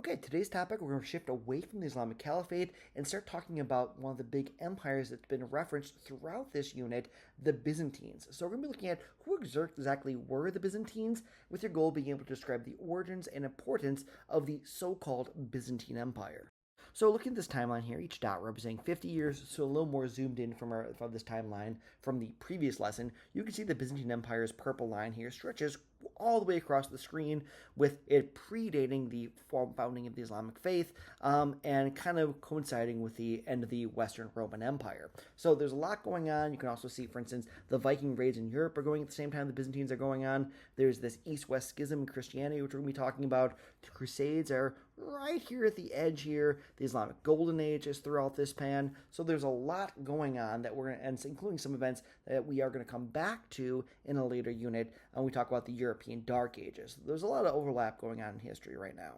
Okay, today's topic, we're going to shift away from the Islamic Caliphate and start talking about one of the big empires that's been referenced throughout this unit, the Byzantines. So we're going to be looking at who exactly were the Byzantines, with your goal being able to describe the origins and importance of the so-called Byzantine Empire. So looking at this timeline here, each dot representing 50 years, so a little more zoomed in from this timeline from the previous lesson, you can see the Byzantine Empire's purple line here stretches all the way across the screen, with it predating the founding of the Islamic faith and kind of coinciding with the end of the Western Roman Empire. So there's a lot going on. You can also see, for instance, the Viking raids in Europe are going at the same time the Byzantines are going on. There's this East-West schism in Christianity, which we're going to be talking about. The Crusades are right here at the edge here. The Islamic Golden Age is throughout this span. So there's a lot going on that we're going to, and including some events that we are going to come back to in a later unit when we talk about the European Dark Ages. There's a lot of overlap going on in history right now.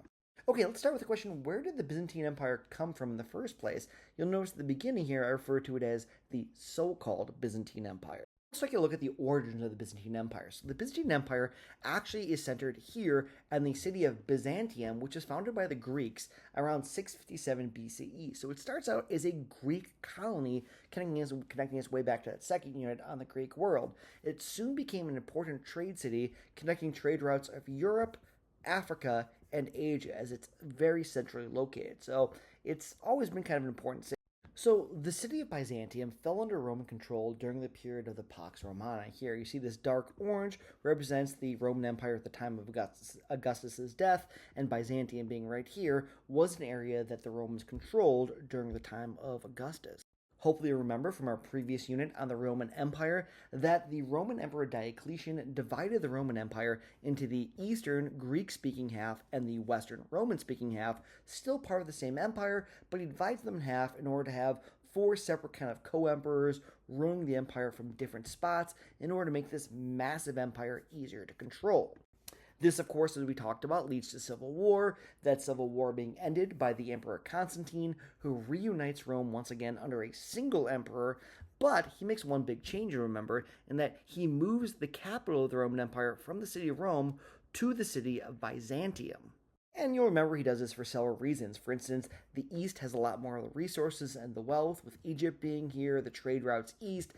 Okay, let's start with the question, where did the Byzantine Empire come from in the first place? You'll notice at the beginning here I refer to it as the so-called Byzantine Empire. Let's take a look at the origins of the Byzantine Empire. So the Byzantine Empire actually is centered here in the city of Byzantium, which was founded by the Greeks around 657 BCE. So it starts out as a Greek colony, connecting its way back to that second unit on the Greek world. It soon became an important trade city, connecting trade routes of Europe, Africa, and Asia, as it's very centrally located. So it's always been kind of an important city. So the city of Byzantium fell under Roman control during the period of the Pax Romana. Here you see this dark orange represents the Roman Empire at the time of Augustus's death, and Byzantium being right here was an area that the Romans controlled during the time of Augustus. Hopefully you remember from our previous unit on the Roman Empire that the Roman Emperor Diocletian divided the Roman Empire into the Eastern Greek-speaking half and the Western Roman-speaking half, still part of the same empire, but he divides them in half in order to have four separate kind of co-emperors ruling the empire from different spots in order to make this massive empire easier to control. This, of course, as we talked about, leads to civil war, that civil war being ended by the Emperor Constantine, who reunites Rome once again under a single emperor, but he makes one big change, remember, in that he moves the capital of the Roman Empire from the city of Rome to the city of Byzantium. And you'll remember he does this for several reasons. For instance, the East has a lot more of the resources and the wealth, with Egypt being here, the trade routes east.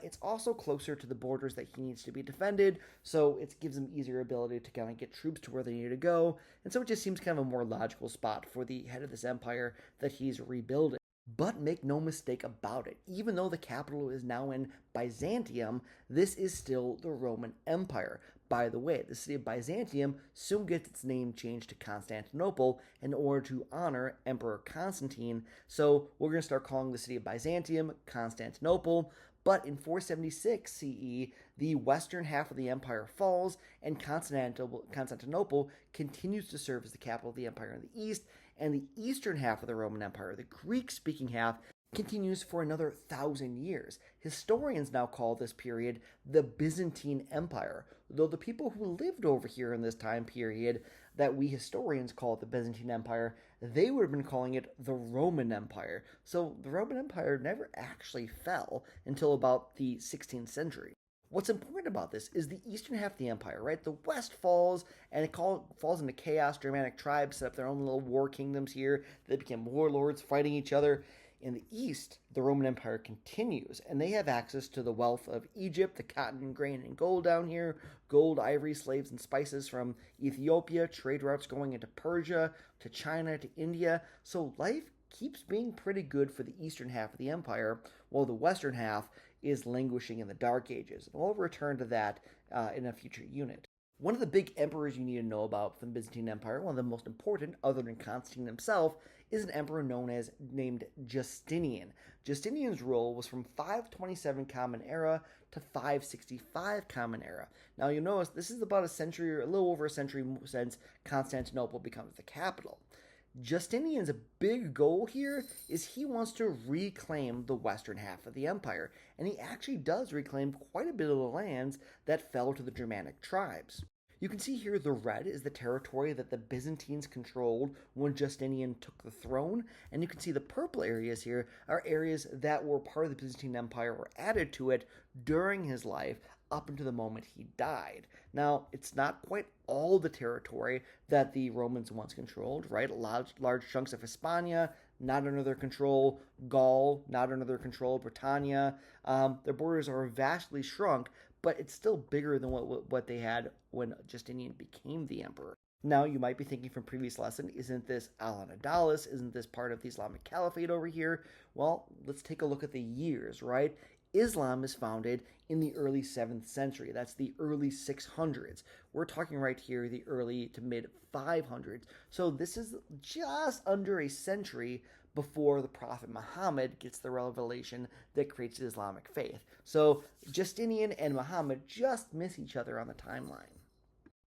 It's also closer to the borders that he needs to be defended, so it gives him easier ability to kind of get troops to where they need to go. And so it just seems kind of a more logical spot for the head of this empire that he's rebuilding. But make no mistake about it, even though the capital is now in Byzantium, this is still the Roman Empire. By the way, the city of Byzantium soon gets its name changed to Constantinople in order to honor Emperor Constantine, so we're going to start calling the city of Byzantium Constantinople. But in 476 CE, the western half of the empire falls, and Constantinople continues to serve as the capital of the empire in the east, and the eastern half of the Roman Empire, the Greek-speaking half, continues for another 1,000 years. Historians now call this period the Byzantine Empire, though the people who lived over here in this time period that we historians call it the Byzantine Empire, they would have been calling it the Roman Empire. So the Roman Empire never actually fell until about the 16th century. What's important about this is the eastern half of the empire, right? The west falls, and it falls into chaos. Germanic tribes set up their own little war kingdoms here. They became warlords fighting each other. In the east, the Roman Empire continues, and they have access to the wealth of Egypt, the cotton, grain, and gold down here, gold, ivory, slaves, and spices from Ethiopia, trade routes going into Persia, to China, to India. So life keeps being pretty good for the eastern half of the empire, while the western half is languishing in the Dark Ages. And we'll return to that in a future unit. One of the big emperors you need to know about from the Byzantine Empire, one of the most important, other than Constantine himself, is an emperor named Justinian. Justinian's rule was from 527 Common Era to 565 Common Era. Now you'll notice this is about a century, or a little over a century since Constantinople becomes the capital. Justinian's big goal here is he wants to reclaim the western half of the empire, and he actually does reclaim quite a bit of the lands that fell to the Germanic tribes. You can see here the red is the territory that the Byzantines controlled when Justinian took the throne, and you can see the purple areas here are areas that were part of the Byzantine Empire, were added to it during his life up until the moment he died. Now, it's not quite all the territory that the Romans once controlled, right? Large chunks of Hispania, not under their control, Gaul, not under their control, Britannia. Their borders are vastly shrunk, but it's still bigger than what they had when Justinian became the emperor. Now, you might be thinking from previous lesson, isn't this Al-Andalus? Isn't this part of the Islamic Caliphate over here? Well, let's take a look at the years, right? Islam is founded in the early 7th century. That's the early 600s. We're talking right here the early to mid 500s. So this is just under a century before the Prophet Muhammad gets the revelation that creates the Islamic faith. So Justinian and Muhammad just miss each other on the timeline.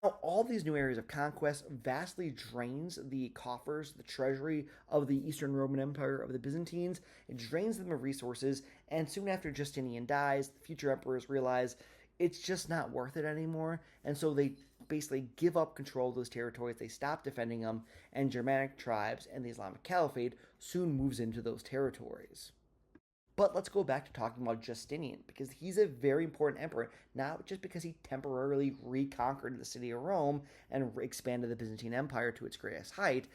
Now, all these new areas of conquest vastly drains the coffers, the treasury of the Eastern Roman Empire of the Byzantines. It drains them of resources, and soon after Justinian dies, the future emperors realize it's just not worth it anymore, and so they basically give up control of those territories. They stop defending them, and Germanic tribes and the Islamic Caliphate soon moves into those territories. But let's go back to talking about Justinian, because he's a very important emperor, not just because he temporarily reconquered the city of Rome and expanded the Byzantine Empire to its greatest height.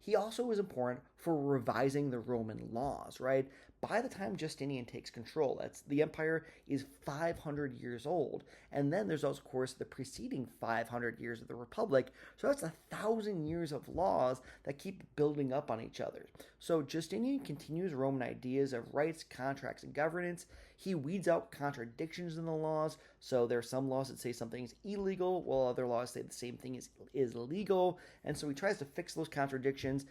He also was important for revising the Roman laws, right? By the time Justinian takes control, the empire is 500 years old. And then there's also, of course, the preceding 500 years of the Republic. So that's 1,000 years of laws that keep building up on each other. So Justinian continues Roman ideas of rights, contracts, and governance. He weeds out contradictions in the laws. So there are some laws that say something's illegal, while other laws say the same thing is legal. And so he tries to fix those contradictions.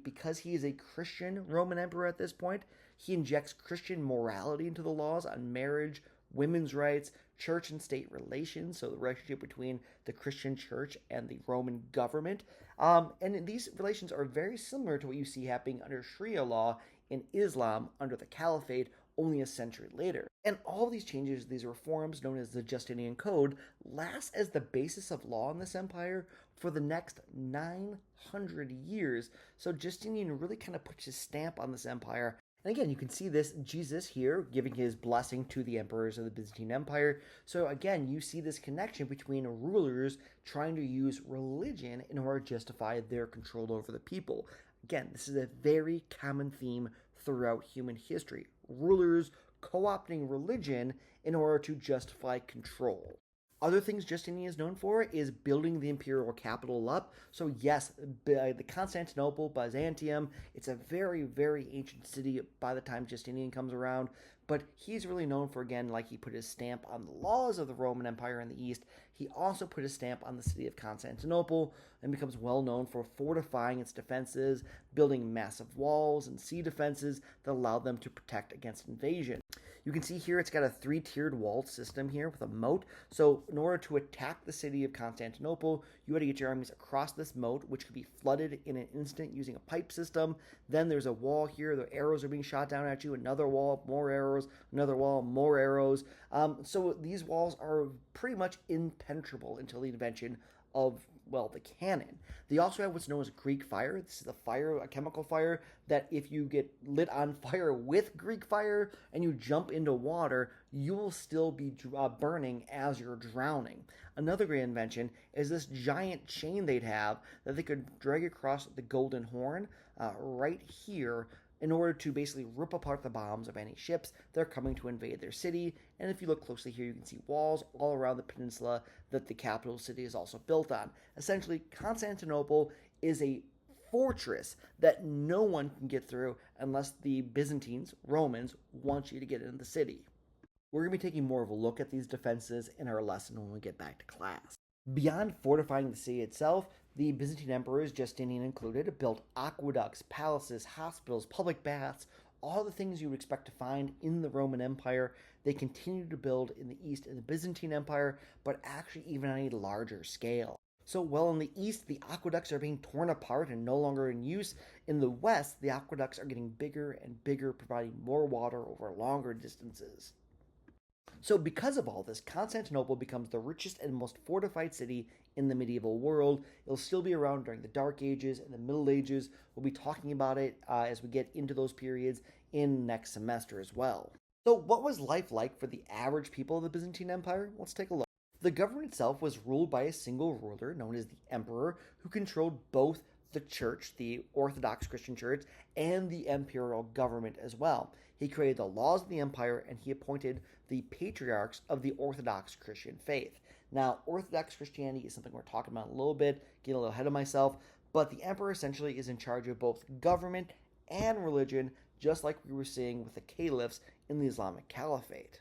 Because he is a Christian Roman emperor at this point, he injects Christian morality into the laws on marriage, women's rights, church and state relations, so the relationship between the Christian church and the Roman government. And these relations are very similar to what you see happening under Sharia law in Islam under the Caliphate only a century later. And all of these changes, these reforms known as the Justinian Code, last as the basis of law in this empire for the next 900 years. So Justinian really kind of puts his stamp on this empire. And again, you can see this Jesus here giving his blessing to the emperors of the Byzantine Empire. So again, you see this connection between rulers trying to use religion in order to justify their control over the people. Again, this is a very common theme throughout human history. Rulers co-opting religion in order to justify control. Other things Justinian is known for is building the imperial capital up. So yes, the Constantinople, Byzantium, it's a very, very ancient city by the time Justinian comes around. But he's really known for, again, like he put his stamp on the laws of the Roman Empire in the East. He also put his stamp on the city of Constantinople and becomes well known for fortifying its defenses, building massive walls and sea defenses that allow them to protect against invasion. You can see here it's got a 3-tiered wall system here with a moat. So in order to attack the city of Constantinople, you had to get your armies across this moat, which could be flooded in an instant using a pipe system. Then there's a wall here. The arrows are being shot down at you. Another wall, more arrows. Another wall, more arrows. So these walls are pretty much impenetrable until the invention of, well, the cannon. They also have what's known as Greek fire. This is a chemical fire, that if you get lit on fire with Greek fire and you jump into water, you will still be burning as you're drowning. Another great invention is this giant chain they'd have that they could drag across the Golden Horn right here in order to basically rip apart the bombs of any ships that are coming to invade their city. And if you look closely here, you can see walls all around the peninsula that the capital city is also built on. Essentially, Constantinople is a fortress that no one can get through unless the Byzantines, Romans, want you to get into the city. We're going to be taking more of a look at these defenses in our lesson when we get back to class. Beyond fortifying the city itself, the Byzantine emperors, Justinian included, built aqueducts, palaces, hospitals, public baths, all the things you would expect to find in the Roman Empire. They continued to build in the East in the Byzantine Empire, but actually even on a larger scale. So while in the East, the aqueducts are being torn apart and no longer in use, in the West, the aqueducts are getting bigger and bigger, providing more water over longer distances. So because of all this, Constantinople becomes the richest and most fortified city in the medieval world. It'll still be around during the Dark Ages and the Middle Ages. We'll be talking about it as we get into those periods in next semester as well. So, what was life like for the average people of the Byzantine Empire? Let's take a look. The government itself was ruled by a single ruler known as the emperor, who controlled both the church, the Orthodox Christian Church, and the imperial government as well. He created the laws of the empire and he appointed the patriarchs of the Orthodox Christian faith. Now, Orthodox Christianity is something we're talking about a little bit, getting a little ahead of myself, but the emperor essentially is in charge of both government and religion, just like we were seeing with the caliphs in the Islamic Caliphate.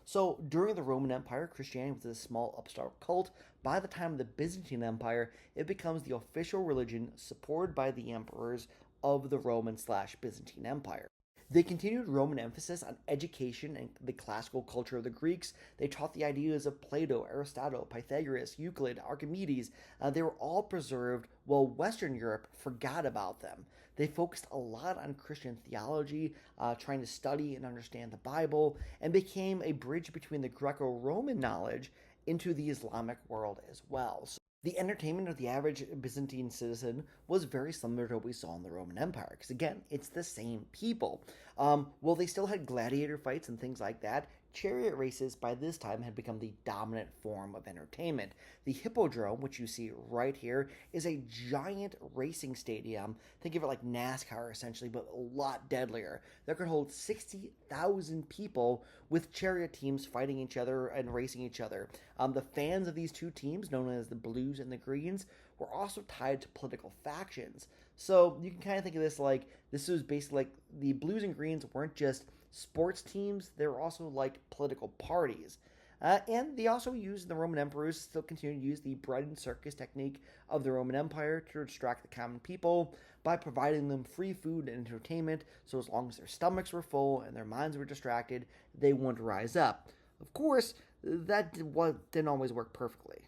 So during the Roman Empire, Christianity was a small upstart cult. By the time of the Byzantine Empire, it becomes the official religion supported by the emperors of the Roman/Byzantine Empire. They continued Roman emphasis on education and the classical culture of the Greeks. They taught the ideas of Plato, Aristotle, Pythagoras, Euclid, Archimedes. They were all preserved while Western Europe forgot about them. They focused a lot on Christian theology, trying to study and understand the Bible, and became a bridge between the Greco-Roman knowledge into the Islamic world as well. So the entertainment of the average Byzantine citizen was very similar to what we saw in the Roman Empire, because again, it's the same people. Well, they still had gladiator fights and things like that. Chariot races by this time had become the dominant form of entertainment. The Hippodrome, which you see right here, is a giant racing stadium. Think of it like NASCAR essentially, but a lot deadlier. That could hold 60,000 people with chariot teams fighting each other and racing each other. The fans of these two teams, known as the Blues and the Greens, were also tied to political factions. So you can kind of think of this like this was basically like the Blues and Greens weren't just sports teams, they were also like political parties. And they also used, the Roman emperors still continued to use the bread and circus technique of the Roman Empire to distract the common people by providing them free food and entertainment, so as long as their stomachs were full and their minds were distracted, they wouldn't rise up. Of course, that didn't always work perfectly,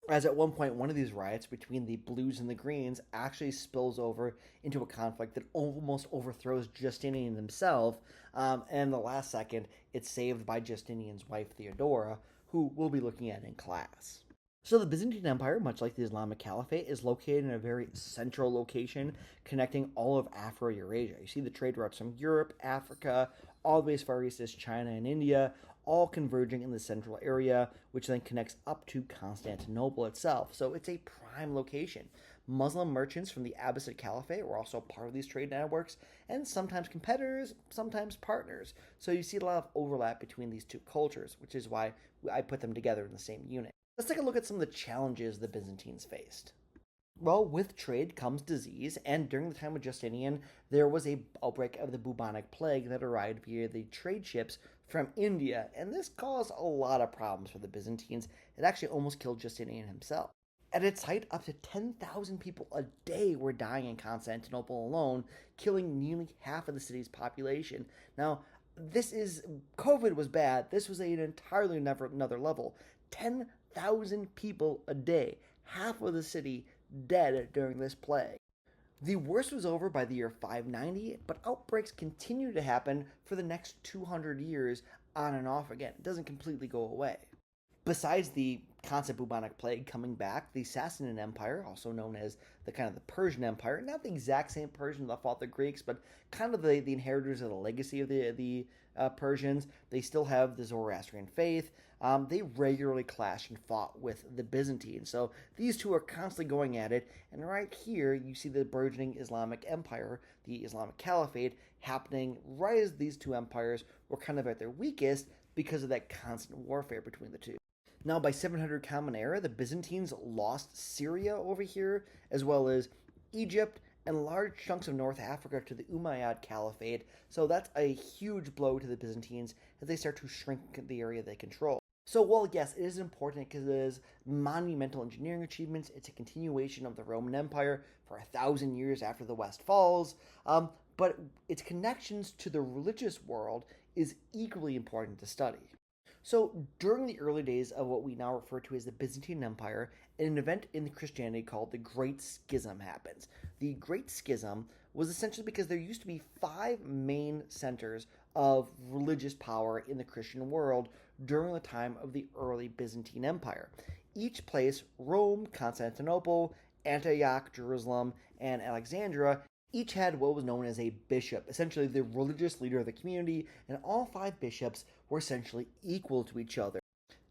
as at one point one of these riots between the Blues and the Greens actually spills over into a conflict that almost overthrows Justinian himself, and in the last second it's saved by Justinian's wife Theodora, who we'll be looking at in class. So the Byzantine Empire, much like the Islamic Caliphate, is located in a very central location connecting all of Afro-Eurasia. You see the trade routes from Europe, Africa, all the way as far east as China and India, all converging in the central area, which then connects up to Constantinople itself. So it's a prime location. Muslim merchants from the Abbasid Caliphate were also part of these trade networks, and sometimes competitors, sometimes partners. So you see a lot of overlap between these two cultures, which is why I put them together in the same unit. Let's take a look at some of the challenges the Byzantines faced. Well, with trade comes disease, and during the time of Justinian, there was a outbreak of the bubonic plague that arrived via the trade ships from India, and this caused a lot of problems for the Byzantines. It actually almost killed Justinian himself. At its height, up to 10,000 people a day were dying in Constantinople alone, killing nearly half of the city's population. Now, COVID was bad. This was an entirely another level. 10,000 people a day, half of the city dead during this plague. The worst was over by the year 590, but outbreaks continue to happen for the next 200 years on and off again. It doesn't completely go away. Besides the constant bubonic plague coming back, the Sassanid Empire, also known as the Persian Empire, not the exact same Persian that fought the Greeks, but kind of the inheritors of the legacy of the Persians. They still have the Zoroastrian faith. They regularly clashed and fought with the Byzantines. So these two are constantly going at it. And right here, you see the burgeoning Islamic Empire, the Islamic Caliphate, happening right as these two empires were kind of at their weakest because of that constant warfare between the two. Now, by 700 Common Era, the Byzantines lost Syria over here, as well as Egypt and large chunks of North Africa to the Umayyad Caliphate. So that's a huge blow to the Byzantines as they start to shrink the area they control. So while yes, it is important because it is monumental engineering achievements, it's a continuation of the Roman Empire for 1,000 years after the West falls, but its connections to the religious world is equally important to study. So during the early days of what we now refer to as the Byzantine Empire, an event in Christianity called the Great Schism happens. The Great Schism was essentially because there used to be 5 main centers of religious power in the Christian world during the time of the early Byzantine Empire. Each place, Rome, Constantinople, Antioch, Jerusalem, and Alexandria, Each had what was known as a bishop, essentially the religious leader of the community, and all five bishops were essentially equal to each other.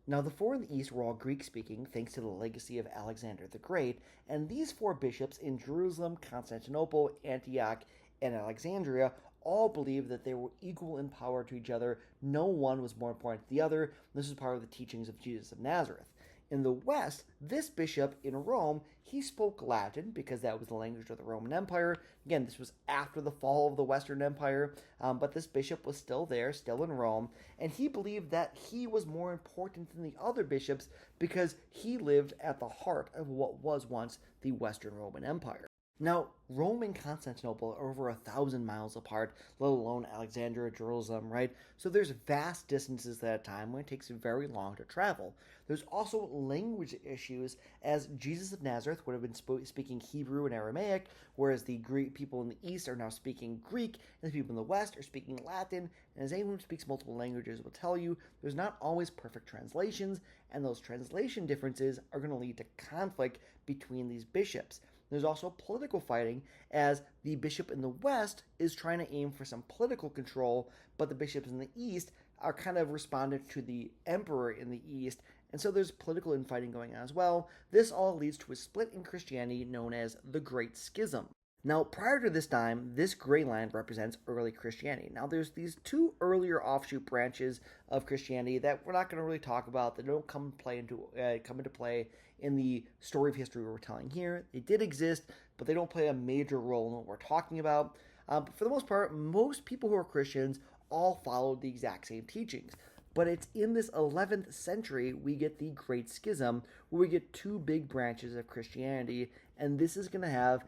Now, the four in the east were all Greek speaking, thanks to the legacy of Alexander the Great, and these four bishops in Jerusalem, Constantinople, Antioch, and Alexandria all believed that they were equal in power to each other. No one was more important than the other. This was part of the teachings of Jesus of Nazareth. In the West, this bishop in Rome, he spoke Latin because that was the language of the Roman Empire. Again, this was after the fall of the Western Empire, but this bishop was still there, still in Rome, and he believed that he was more important than the other bishops because he lived at the heart of what was once the Western Roman Empire. Now, Rome and Constantinople are over 1,000 miles apart, let alone Alexandria, Jerusalem, right? So there's vast distances at a time when it takes very long to travel. There's also language issues, as Jesus of Nazareth would have been speaking Hebrew and Aramaic, whereas the Greek people in the East are now speaking Greek, and the people in the West are speaking Latin. And as anyone who speaks multiple languages will tell you, there's not always perfect translations, and those translation differences are going to lead to conflict between these bishops. There's also political fighting, as the bishop in the West is trying to aim for some political control, but the bishops in the East are kind of responding to the emperor in the East, and so there's political infighting going on as well. This all leads to a split in Christianity known as the Great Schism. Now, prior to this time, this gray line represents early Christianity. Now, there's these two earlier offshoot branches of Christianity that we're not going to really talk about. That don't come into play in the story of history we're telling here. They did exist, but they don't play a major role in what we're talking about. But for the most part, most people who are Christians all followed the exact same teachings. But it's in this 11th century we get the Great Schism, where we get two big branches of Christianity, and this is going to have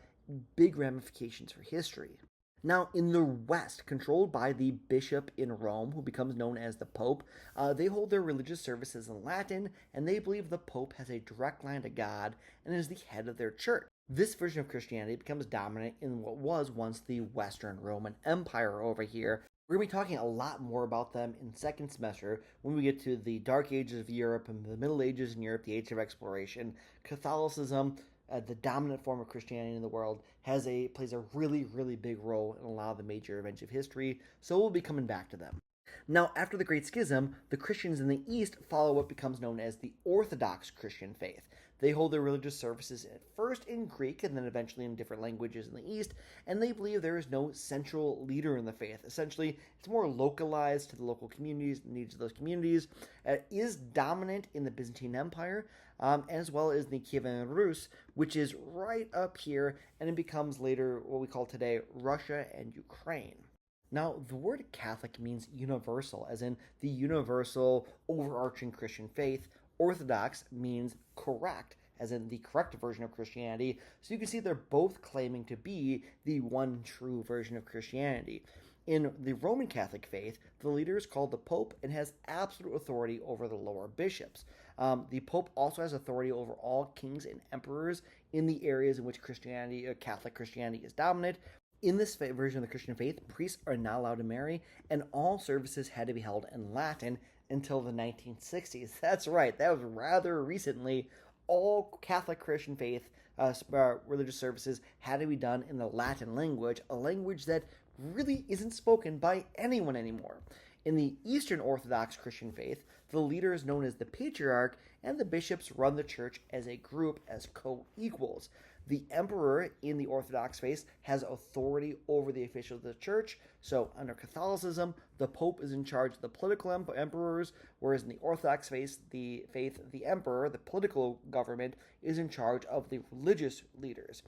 big ramifications for history. Now, in the West, controlled by the bishop in Rome, who becomes known as the Pope, they hold their religious services in Latin, and they believe the Pope has a direct line to God and is the head of their church. This version of Christianity becomes dominant in what was once the Western Roman Empire over here. We're going to be talking a lot more about them in second semester when we get to the Dark Ages of Europe and the Middle Ages in Europe, the Age of Exploration. Catholicism, the dominant form of Christianity in the world, plays a really, really big role in a lot of the major events of history, so we'll be coming back to them. Now, after the Great Schism, the Christians in the East follow what becomes known as the Orthodox Christian faith. They hold their religious services at first in Greek and then eventually in different languages in the East, and they believe there is no central leader in the faith. Essentially, it's more localized to the local communities, the needs of those communities. It is dominant in the Byzantine Empire, as well as the Kievan Rus, which is right up here, and it becomes later what we call today Russia and Ukraine. Now, the word Catholic means universal, as in the universal, overarching Christian faith. Orthodox means correct, as in the correct version of Christianity. So you can see they're both claiming to be the one true version of Christianity. In the Roman Catholic faith, the leader is called the Pope and has absolute authority over the lower bishops. The Pope also has authority over all kings and emperors in the areas in which Catholic Christianity is dominant. In this version of the Christian faith, priests are not allowed to marry, and all services had to be held in Latin until the 1960s. That's right, that was rather recently. All Catholic Christian faith religious services had to be done in the Latin language, a language that really isn't spoken by anyone anymore. In the Eastern Orthodox Christian faith, the leader is known as the Patriarch, and the bishops run the church as a group as co-equals. The emperor in the Orthodox faith has authority over the officials of the church. So under Catholicism, the Pope is in charge of the political emperors, whereas in the Orthodox faith, the emperor, the political government, is in charge of the religious leaders.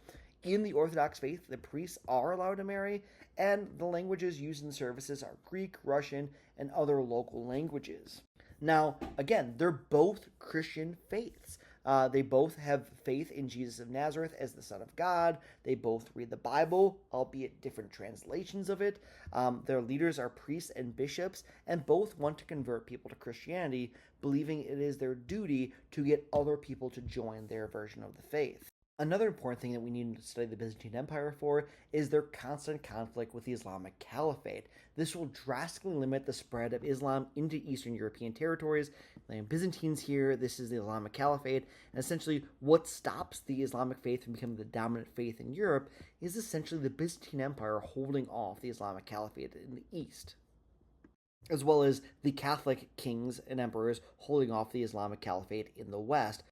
In the Orthodox faith, the priests are allowed to marry, and the languages used in the services are Greek, Russian, and other local languages. Now, again, they're both Christian faiths. They both have faith in Jesus of Nazareth as the Son of God. They both read the Bible, albeit different translations of it. Their leaders are priests and bishops, and both want to convert people to Christianity, believing it is their duty to get other people to join their version of the faith. Another important thing that we need to study the Byzantine Empire for is their constant conflict with the Islamic Caliphate. This will drastically limit the spread of Islam into Eastern European territories. The Byzantines here, this is the Islamic Caliphate, and essentially what stops the Islamic faith from becoming the dominant faith in Europe is essentially the Byzantine Empire holding off the Islamic Caliphate in the East, as well as the Catholic kings and emperors holding off the Islamic Caliphate in the West,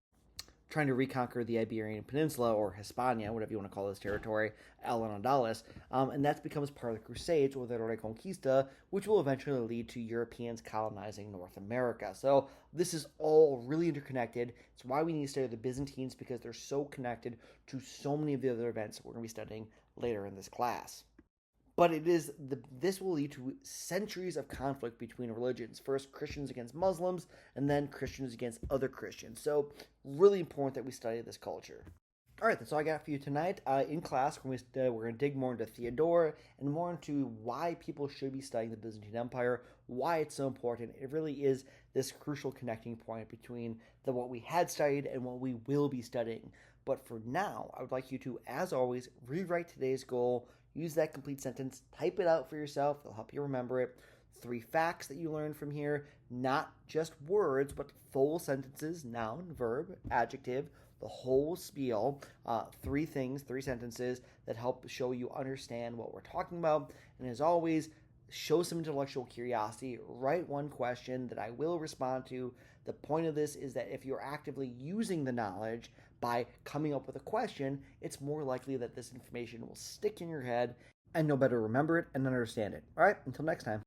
trying to reconquer the Iberian Peninsula, or Hispania, whatever you want to call this territory, El Andalus, and that becomes part of the Crusades, or the Reconquista, which will eventually lead to Europeans colonizing North America. So this is all really interconnected. It's why we need to study the Byzantines, because they're so connected to so many of the other events that we're going to be studying later in this class. But this will lead to centuries of conflict between religions. First, Christians against Muslims, and then Christians against other Christians. So, really important that we study this culture. All right, that's all I got for you tonight. In class, we're going to dig more into Theodora and more into why people should be studying the Byzantine Empire, why it's so important. It really is this crucial connecting point between what we had studied and what we will be studying. But for now, I would like you to, as always, rewrite today's goal. Use that complete sentence, type it out for yourself, it'll help you remember it. 3 facts that you learned from here, not just words, but full sentences, noun, verb, adjective, the whole spiel. 3 things, 3 sentences that help show you understand what we're talking about. And as always, show some intellectual curiosity. Write one question that I will respond to. The point of this is that if you're actively using the knowledge by coming up with a question, it's more likely that this information will stick in your head and you'll better remember it and understand it. All right, until next time.